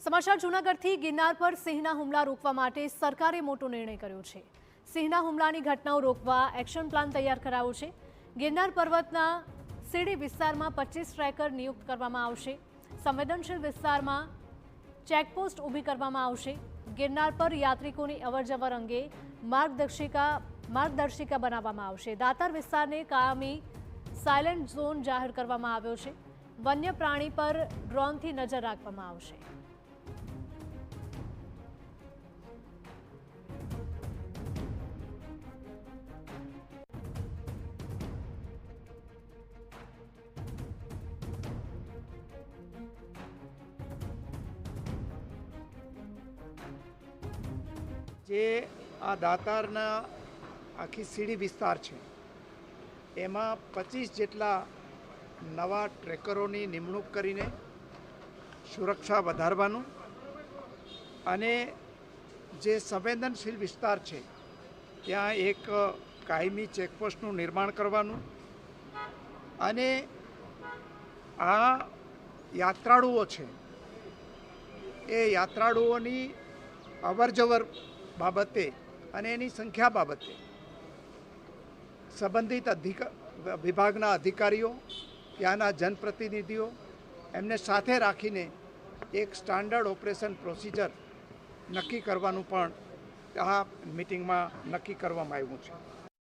સમાચાર જૂનાગઢથી ગિરનાર પર સિંહના હુમલા રોકવા માટે સરકારે મોટો નિર્ણય કર્યો છે। સિંહના હુમલાની ઘટનાઓ રોકવા એક્શન પ્લાન તૈયાર કરાયો છે। ગિરનાર પર્વતના સીડી વિસ્તારમાં 25 ટ્રેકર નિયુક્ત કરવામાં આવશે। સંવેદનશીલ વિસ્તારમાં ચેકપોસ્ટ ઊભી કરવામાં આવશે। ગિરનાર પર યાત્રિકોની અવરજવર અંગે માર્ગદર્શિકા બનાવવામાં આવશે। દાતાર વિસ્તારને કાયમી સાયલેન્ટ ઝોન જાહેર કરવામાં આવ્યો છે। વન્ય પ્રાણી પર ડ્રોનથી નજર રાખવામાં આવશે। જે આ દાતારના આખી સીડી વિસ્તાર છે એમાં 25 જેટલા નવા ટ્રેકરોની નિમણૂક કરીને સુરક્ષા વધારવાનું અને જે સંવેદનશીલ વિસ્તાર છે ત્યાં એક કાયમી ચેકપોસ્ટનું નિર્માણ કરવાનું અને આ યાત્રાળુઓ છે એ યાત્રાળુઓની અવરજવર બાબતે અને એની સંખ્યા બાબતે સંબંધિત વિભાગના અધિકારીઓ, ત્યાંના જનપ્રતિનિધિઓ એમને સાથે રાખીને એક સ્ટાન્ડર્ડ ઓપરેશન પ્રોસિજર નક્કી કરવાનું પણ આ મિટિંગમાં નક્કી કરવામાં આવ્યું છે।